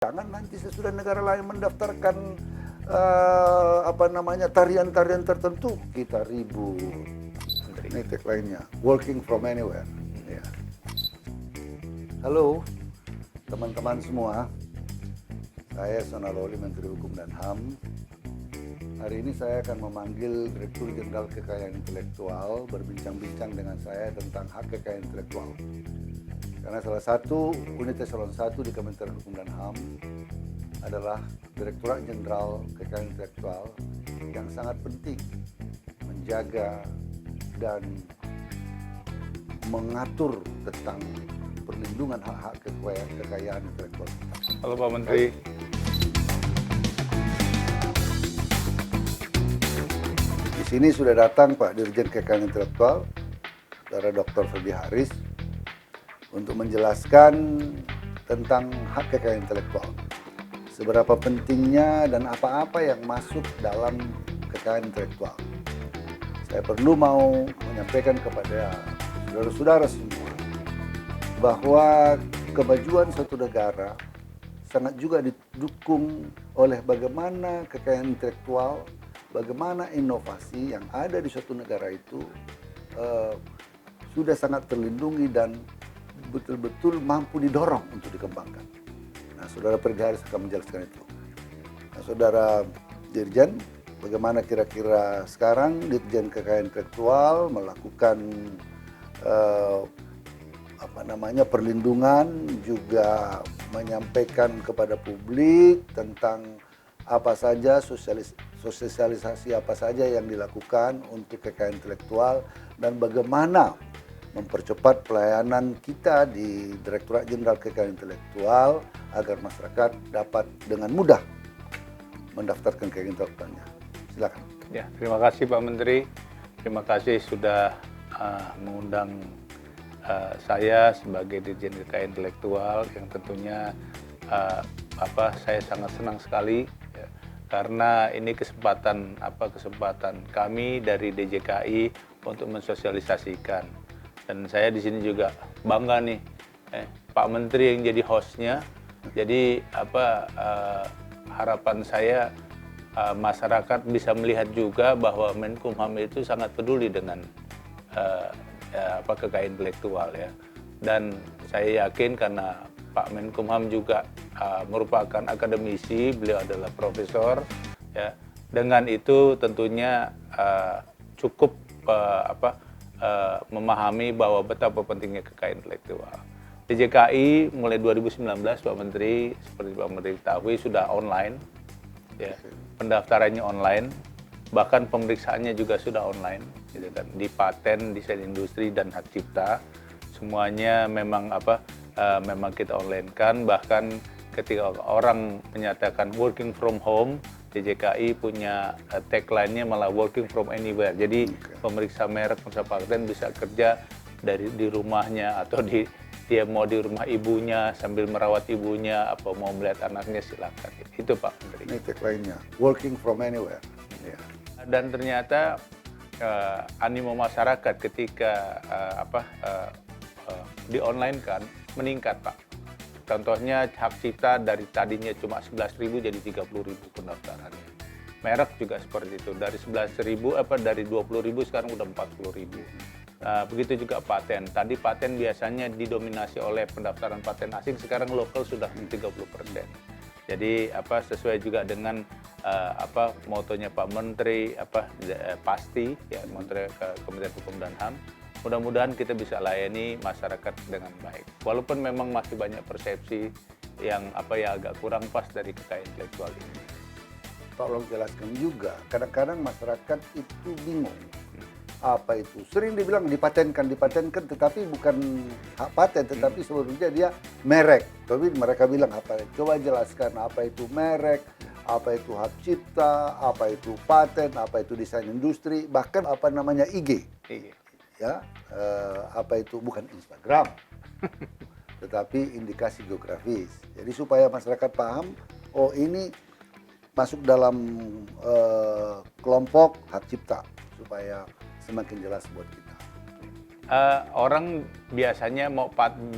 Jangan nanti sesudah negara lain mendaftarkan tarian-tarian tertentu kita ribut. Ini tagline-nya, working from anywhere. Ya. Halo teman-teman semua, saya Yasona Lawli, Menteri Hukum dan HAM. Hari ini saya akan memanggil Direktur Jenderal Kekayaan Intelektual berbincang-bincang dengan saya tentang hak kekayaan intelektual. Karena salah satu unit eselon 1 di Kementerian Hukum dan HAM adalah Direktorat Jenderal Kekayaan Intelektual yang sangat penting menjaga dan mengatur tentang perlindungan hak-hak kekayaan intelektual. Halo Pak Menteri. Di sini sudah datang Pak Dirjen Kekayaan Intelektual, Saudara Dr. Ferdi Haris, untuk menjelaskan tentang hak kekayaan intelektual. Seberapa pentingnya dan apa-apa yang masuk dalam kekayaan intelektual. Saya perlu mau menyampaikan kepada saudara-saudara semua bahwa kemajuan suatu negara sangat juga didukung oleh bagaimana kekayaan intelektual, bagaimana inovasi yang ada di suatu negara itu sudah sangat terlindungi dan betul-betul mampu didorong untuk dikembangkan. Nah, Saudara Ferdi Haris akan menjelaskan itu. Nah, Saudara Dirjen, bagaimana kira-kira sekarang Dirjen Kekayaan Intelektual melakukan perlindungan, juga menyampaikan kepada publik tentang apa saja sosialisasi apa saja yang dilakukan untuk kekayaan intelektual dan bagaimana mempercepat pelayanan kita di Direktorat Jenderal Kekayaan Intelektual agar masyarakat dapat dengan mudah mendaftarkan kekayaan intelektualnya. Silakan. Ya, terima kasih Pak Menteri. Terima kasih sudah mengundang saya sebagai Dirjen Kekayaan Intelektual yang tentunya saya sangat senang sekali ya, karena ini kesempatan kami dari DJKI untuk mensosialisasikan. Dan saya di sini juga bangga nih, Pak Menteri yang jadi hostnya. Jadi harapan saya masyarakat bisa melihat juga bahwa Menkumham itu sangat peduli dengan kekayaan intelektual ya. Dan saya yakin karena Pak Menkumham juga merupakan akademisi, beliau adalah profesor ya. Dengan itu tentunya cukup memahami bahwa betapa pentingnya kekayaan intelektual. DJKI mulai 2019 Pak Menteri, seperti Pak Menteri ketahui sudah online, ya, pendaftarannya online, bahkan pemeriksaannya juga sudah online, gitu kan. Di paten, desain industri dan hak cipta, semuanya memang memang kita online kan. Bahkan ketika orang menyatakan working from home, DJKI punya tagline-nya malah working from anywhere. Jadi pemeriksa merek, pemeriksa paten bisa kerja di rumahnya atau dia mau di rumah ibunya sambil merawat ibunya, apa mau melihat anaknya silakan. Itu Pak Menteri. Ini tagline-nya, working from anywhere. Ya. Dan ternyata animo masyarakat ketika di online kan meningkat Pak. Contohnya hak cipta dari tadinya cuma 11.000 jadi 30.000 pendaftarannya. Merek juga seperti itu, dari 11.000 dari 20.000 sekarang udah 40.000. Nah, begitu juga paten. Tadi paten biasanya didominasi oleh pendaftaran paten asing, sekarang lokal sudah 30%. Jadi sesuai juga dengan motonya Pak Menteri pasti ya, Menteri Kementerian Hukum dan HAM. Mudah-mudahan kita bisa layani masyarakat dengan baik. Walaupun memang masih banyak persepsi yang agak kurang pas dari kekayaan intelektual ini. Tolong jelaskan juga, kadang-kadang masyarakat itu bingung. Apa itu? Sering dibilang dipatenkan, tetapi bukan hak paten, tetapi sebetulnya dia merek. Tapi mereka bilang apa? Coba jelaskan apa itu merek, apa itu hak cipta, apa itu paten, apa itu desain industri, bahkan IG. Ya, itu bukan Instagram, tetapi indikasi geografis. Jadi supaya masyarakat paham, oh ini masuk dalam kelompok hak cipta, supaya semakin jelas buat kita. Orang biasanya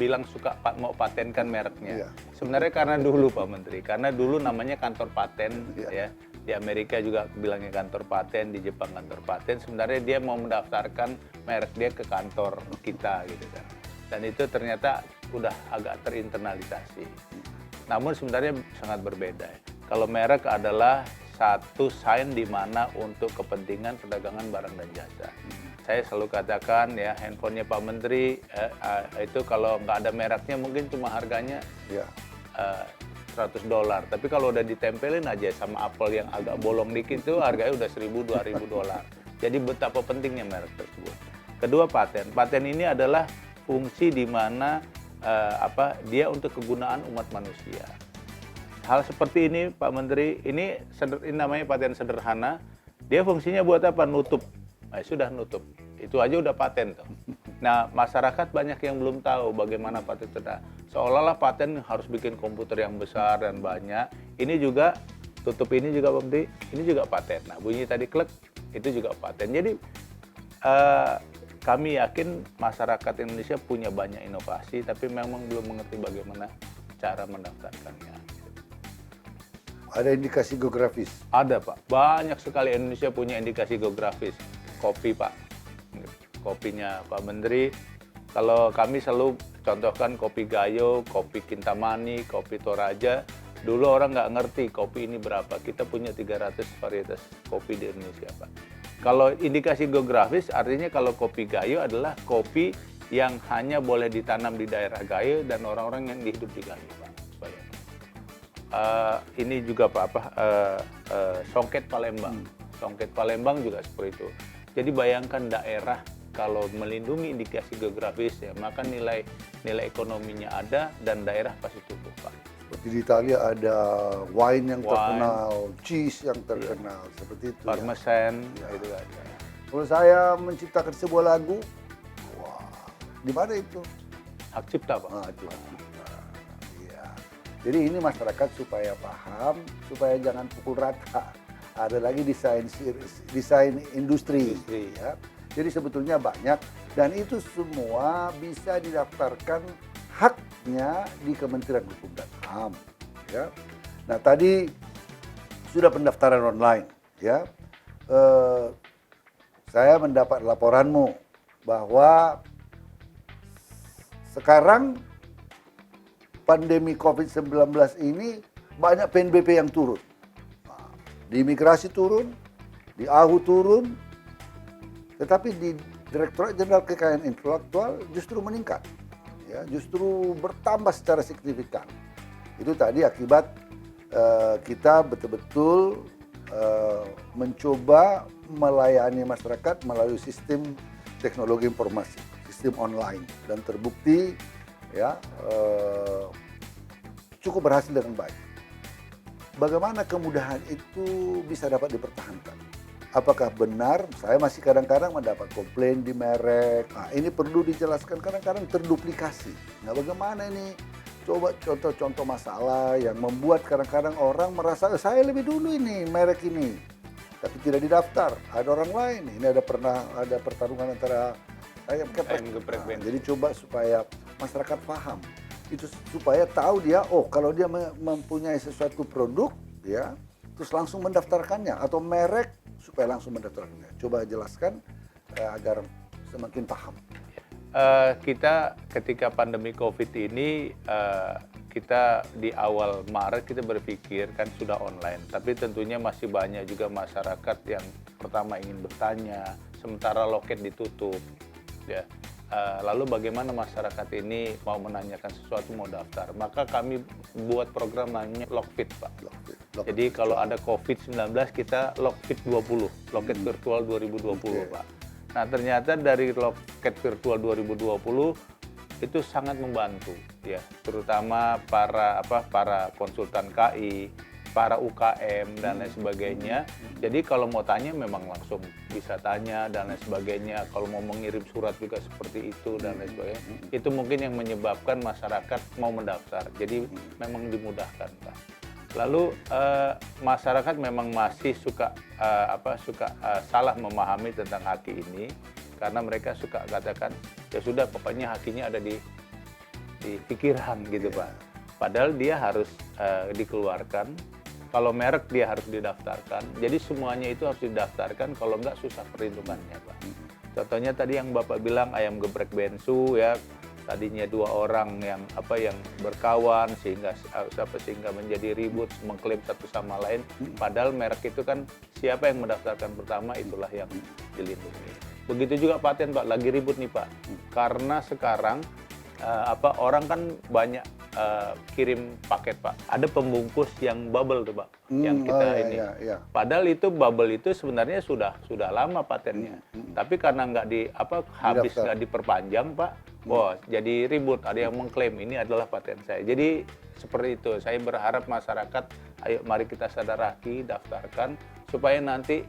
bilang suka mau patenkan mereknya. Iya. Sebenarnya karena dulu Pak Menteri, karena dulu namanya kantor paten, Iya. ya. Di Amerika juga bilangnya kantor paten, di Jepang kantor paten. Sebenarnya dia mau mendaftarkan merek dia ke kantor kita gitu kan. Dan itu ternyata udah agak terinternalisasi. Namun sebenarnya sangat berbeda. Kalau merek adalah satu sign di mana untuk kepentingan perdagangan barang dan jasa. Saya selalu katakan ya, handphonenya Pak Menteri itu kalau nggak ada mereknya mungkin cuma harganya Ya. $100. Tapi kalau udah ditempelin aja sama Apple yang agak bolong dikit itu harganya udah $1.000-2.000. Jadi betapa pentingnya merek tersebut. Kedua, paten. Paten ini adalah fungsi di mana dia untuk kegunaan umat manusia. Hal seperti ini Pak Menteri, ini namanya paten sederhana. Dia fungsinya buat apa? Nutup. Nah, sudah nutup. Itu aja udah paten tuh. Nah, masyarakat banyak yang belum tahu bagaimana paten itu. Seolah-olah paten harus bikin komputer yang besar dan banyak. Ini juga, tutup ini juga Pak Menteri, ini juga paten. Nah, bunyi tadi klek, itu juga paten. Jadi, kami yakin masyarakat Indonesia punya banyak inovasi, tapi memang belum mengerti bagaimana cara mendaftarkannya. Ada indikasi geografis. Ada Pak, banyak sekali Indonesia punya indikasi geografis. Kopi Pak, kopinya Pak Menteri. Kalau kami selalu contohkan kopi Gayo, kopi Kintamani, kopi Toraja. Dulu orang nggak ngerti kopi ini berapa. Kita punya 300 varietas kopi di Indonesia Pak. Kalau indikasi geografis artinya kalau kopi Gayo adalah kopi yang hanya boleh ditanam di daerah Gayo dan orang-orang yang hidup di Gayo Pak. Ini juga Songket Palembang. Songket Palembang juga seperti itu. Jadi bayangkan daerah kalau melindungi indikasi geografis ya, maka nilai ekonominya ada dan daerah pasti tumbuh Pak. Seperti di Italia ada wine yang terkenal, cheese yang terkenal, seperti itu. Parmesan, Ya. itu ada. Kalau saya menciptakan sebuah lagu, wah, di mana itu? Hak cipta Pak. Itu hak cipta. Iya. Jadi ini masyarakat supaya paham, supaya jangan pukul rata. Ada lagi desain industri. Ya. Jadi sebetulnya banyak dan itu semua bisa didaftarkan haknya di Kementerian Hukum dan HAM. Ya. Nah tadi sudah pendaftaran online. Ya. Saya mendapat laporanmu bahwa sekarang pandemi COVID-19 ini banyak PNBP yang turun. Di imigrasi turun, di AHU turun, tetapi di Direktorat Jenderal Kekayaan Intelektual justru meningkat, ya, justru bertambah secara signifikan. Itu tadi akibat kita betul-betul mencoba melayani masyarakat melalui sistem teknologi informasi, sistem online, dan terbukti ya cukup berhasil dengan baik. Bagaimana kemudahan itu bisa dapat dipertahankan? Apakah benar? Saya masih kadang-kadang mendapat komplain di merek. Nah, ini perlu dijelaskan, kadang-kadang terduplikasi. Nah, bagaimana ini? Coba contoh-contoh masalah yang membuat kadang-kadang orang merasa saya lebih dulu ini merek ini, tapi tidak didaftar. Ada orang lain. Ini ada pertarungan antara ayam geprek. Nah, jadi coba supaya masyarakat paham. Itu supaya tahu dia, oh kalau dia mempunyai sesuatu produk, ya, terus langsung mendaftarkannya atau merek supaya langsung mendaftarkannya. Coba jelaskan agar semakin paham. Kita ketika pandemi COVID ini, kita di awal Maret kita berpikir kan sudah online, tapi tentunya masih banyak juga masyarakat yang pertama ingin bertanya, sementara loket ditutup, ya. Lalu bagaimana masyarakat ini mau menanyakan sesuatu, mau daftar. Maka kami buat program namanya Lokfit, Pak. Lokfit. Jadi kalau ada COVID-19 kita Lokfit 20, Loket Virtual 2020, Pak. Nah ternyata dari Loket Virtual 2020 itu sangat membantu, ya, terutama para konsultan KI, para UKM dan lain sebagainya. Jadi kalau mau tanya memang langsung bisa tanya dan lain sebagainya. Kalau mau mengirim surat juga seperti itu dan lain sebagainya. Itu mungkin yang menyebabkan masyarakat mau mendaftar. Jadi memang dimudahkan, Pak. Lalu masyarakat memang masih suka salah memahami tentang HAKI ini karena mereka suka katakan ya sudah pokoknya hakinya ada di pikiran gitu Iya. Pak. Padahal dia harus dikeluarkan, kalau merek dia harus didaftarkan, jadi semuanya itu harus didaftarkan, kalau enggak susah perlindungannya Pak. Contohnya tadi yang Bapak bilang ayam geprek bensu ya, tadinya 2 orang yang berkawan sehingga menjadi ribut mengklaim satu sama lain, padahal merek itu kan siapa yang mendaftarkan pertama itulah yang dilindungi. Begitu juga paten Pak, lagi ribut nih Pak, karena sekarang orang kan banyak kirim paket Pak, ada pembungkus yang bubble tuh Pak, yang kita ini. Iya. Padahal itu bubble itu sebenarnya sudah lama patennya, tapi karena habis nggak diperpanjang Pak, wah jadi ribut, ada yang mengklaim ini adalah paten saya. Jadi seperti itu, saya berharap masyarakat, ayo mari kita sadar lagi, daftarkan supaya nanti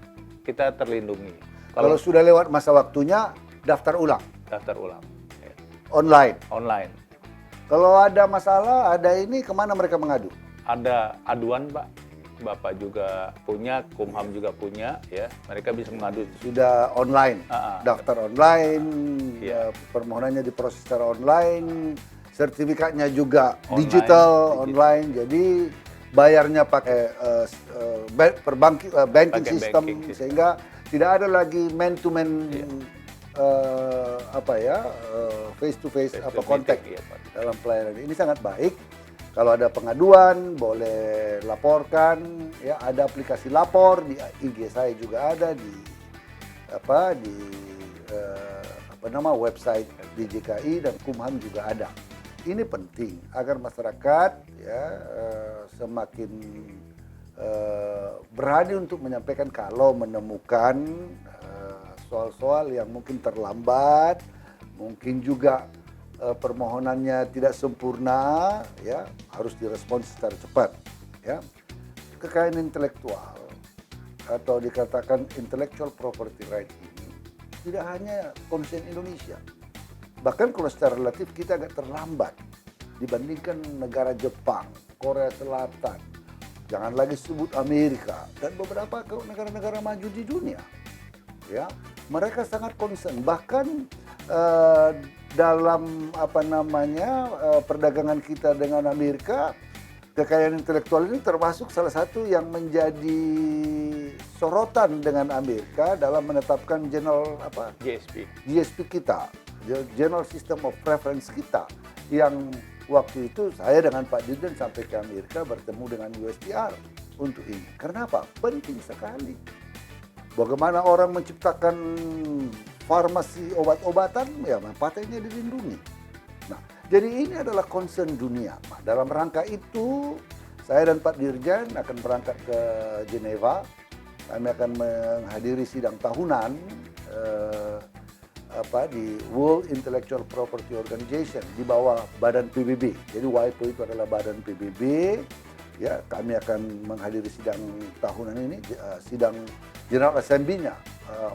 kita terlindungi. Kalau sudah lewat masa waktunya, daftar ulang. Daftar ulang. Ya. Online. Kalau ada masalah, ada ini, kemana mereka mengadu? Ada aduan Pak, Bapak juga punya, Kumham juga punya, ya. Mereka bisa mengadu. Sudah online, daftar online, Iya. permohonannya diproses secara online, sertifikatnya juga Online, digital, online. Jadi bayarnya pakai banking Pakai system, banking system. sehingga tidak ada lagi man to man face to face atau kontak Iya, Pak. dalam pelayanan. Ini sangat baik. Kalau ada pengaduan boleh laporkan, ya ada aplikasi lapor di IG saya juga ada di website DJKI dan Kumham juga ada. Ini penting agar masyarakat ya semakin berani untuk menyampaikan kalau menemukan soal-soal yang mungkin terlambat, mungkin juga permohonannya tidak sempurna, ya harus direspons secara cepat. Ya, kekayaan intelektual atau dikatakan intellectual property right ini tidak hanya konsen Indonesia. Bahkan kalau secara relatif kita agak terlambat dibandingkan negara Jepang, Korea Selatan, jangan lagi sebut Amerika dan beberapa negara-negara maju di dunia. Ya, mereka sangat concern, bahkan dalam perdagangan kita dengan Amerika, kekayaan intelektual ini termasuk salah satu yang menjadi sorotan dengan Amerika dalam menetapkan GSP kita, General System of Preference kita, yang waktu itu saya dengan Pak Dirjen sampai ke Amerika bertemu dengan USTR untuk ini. Karena apa? Penting sekali. Bagaimana orang menciptakan farmasi obat-obatan, ya patennya dilindungi. Nah, jadi ini adalah concern dunia. Nah, dalam rangka itu, saya dan Pak Dirjen akan berangkat ke Geneva. Kami akan menghadiri sidang tahunan di World Intellectual Property Organization di bawah Badan PBB. Jadi WIPO itu adalah Badan PBB. Ya, kami akan menghadiri sidang tahunan ini, sidang General Assembly-nya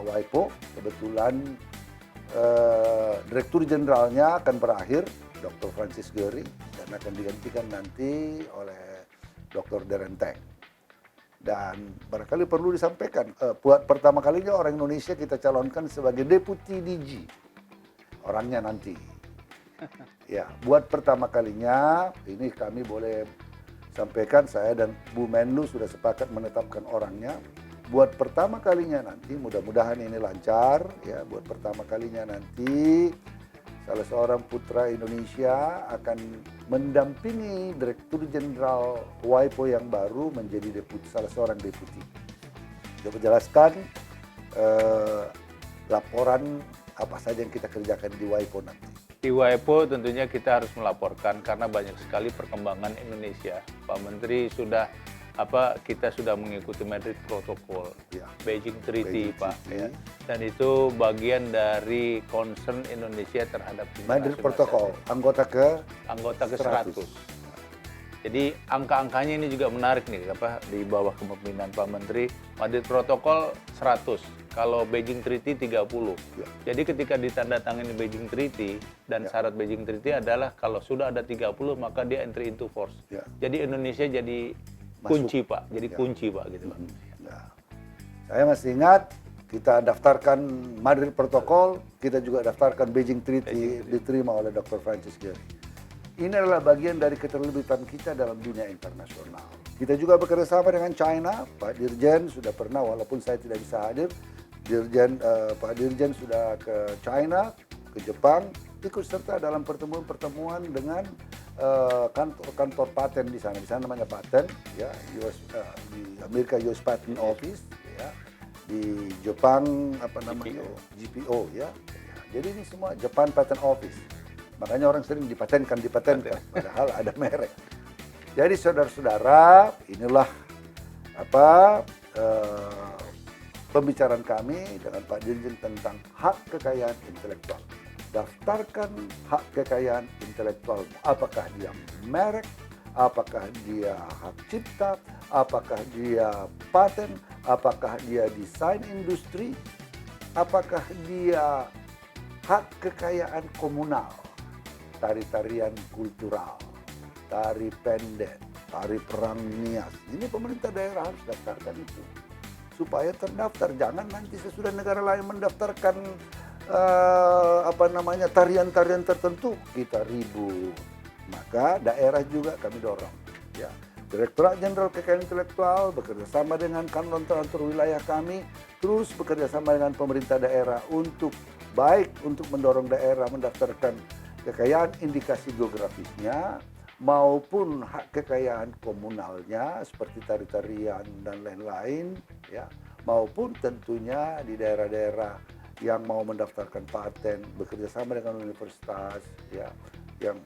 WIPO. Kebetulan Direktur Jenderalnya akan berakhir, Dr. Francis Gehry, dan akan digantikan nanti oleh Dr. Darren Teng. Dan barangkali perlu disampaikan, buat pertama kalinya orang Indonesia kita calonkan sebagai Deputi DG. Orangnya nanti. Ya, buat pertama kalinya, ini kami boleh sampaikan, saya dan Bu Menlu sudah sepakat menetapkan orangnya. Buat pertama kalinya nanti, mudah-mudahan ini lancar, ya. Buat pertama kalinya nanti, salah seorang putra Indonesia akan mendampingi Direktur Jenderal WIPO yang baru menjadi salah seorang deputi. Dia menjelaskan laporan apa saja yang kita kerjakan di WIPO nanti. Di WIPO tentunya kita harus melaporkan karena banyak sekali perkembangan Indonesia. Pak Menteri kita sudah mengikuti Madrid Protocol, Ya. Beijing Treaty, Beijing Pak. Treaty. Ya. Dan itu bagian dari concern Indonesia terhadap Madrid internasionalisasi. Protocol, anggota ke 100. Jadi angka-angkanya ini juga menarik nih, di bawah kepemimpinan Pak Menteri. Madrid Protocol 100, kalau Beijing Treaty 30. Ya. Jadi ketika ditandatangani Beijing Treaty dan syarat Beijing Treaty adalah kalau sudah ada 30 maka dia entry into force. Ya. Jadi Indonesia jadi kunci Pak, jadi kunci Pak gitu Pak. Nah, saya masih ingat Kita daftarkan Madrid Protocol, kita juga daftarkan Beijing Treaty, diterima oleh Dr. Francis Gehry. Ini adalah bagian dari keterlibatan kita dalam dunia internasional. Kita juga bekerja sama dengan China. Pak Dirjen sudah pernah, walaupun saya tidak bisa hadir, Pak Dirjen sudah ke China, ke Jepang, ikut serta dalam pertemuan-pertemuan dengan kantor-kantor paten di sana. Di sana namanya paten, ya, di Amerika US Patent Office, ya. Di Jepang apa namanya GPO, ya. Jadi ini semua Japan Patent Office. Makanya orang sering dipatenkan, padahal ada merek. Jadi saudara-saudara, inilah apa pembicaraan kami dengan Pak Dirjen tentang hak kekayaan intelektual. Daftarkan hak kekayaan intelektual. Apakah dia merek, apakah dia hak cipta, apakah dia paten, apakah dia desain industri, apakah dia hak kekayaan komunal, tari-tarian kultural, tari pendek, tari perang nias. Ini pemerintah daerah harus daftarkan itu supaya terdaftar. Jangan nanti sesudah negara lain mendaftarkan tarian-tarian tertentu kita ribut. Maka daerah juga kami dorong, ya. Direktorat Jenderal Kekayaan Intelektual bekerjasama dengan kantor wilayah kami terus bekerjasama dengan pemerintah daerah untuk mendorong daerah mendaftarkan kekayaan indikasi geografisnya maupun hak kekayaan komunalnya seperti tari-tarian dan lain-lain, ya, maupun tentunya di daerah-daerah yang mau mendaftarkan paten bekerjasama dengan universitas, ya, yang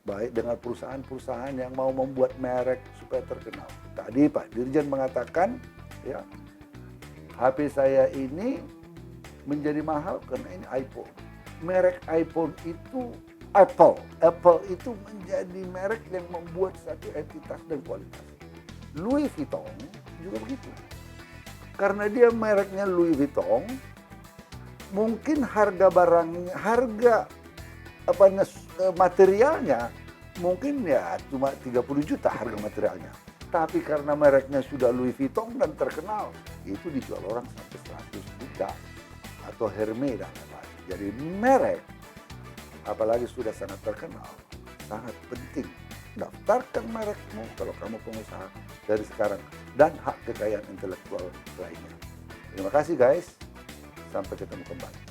baik dengan perusahaan-perusahaan yang mau membuat merek supaya terkenal. Tadi Pak Dirjen mengatakan, ya, HP saya ini menjadi mahal karena ini iPhone. Merek iPhone itu Apple itu menjadi merek yang membuat satu entitas dan kualitas. Louis Vuitton juga begitu. Karena dia mereknya Louis Vuitton, mungkin harga barangnya, materialnya mungkin ya cuma 30 juta harga materialnya. Tapi karena mereknya sudah Louis Vuitton dan terkenal, itu dijual orang sampai 100 juta atau Hermes dan lain-lain. Jadi merek, apalagi sudah sangat terkenal, sangat penting. Daftarkan merekmu kalau kamu pengusaha dari sekarang dan hak kekayaan intelektual lainnya. Terima kasih guys, sampai ketemu kembali.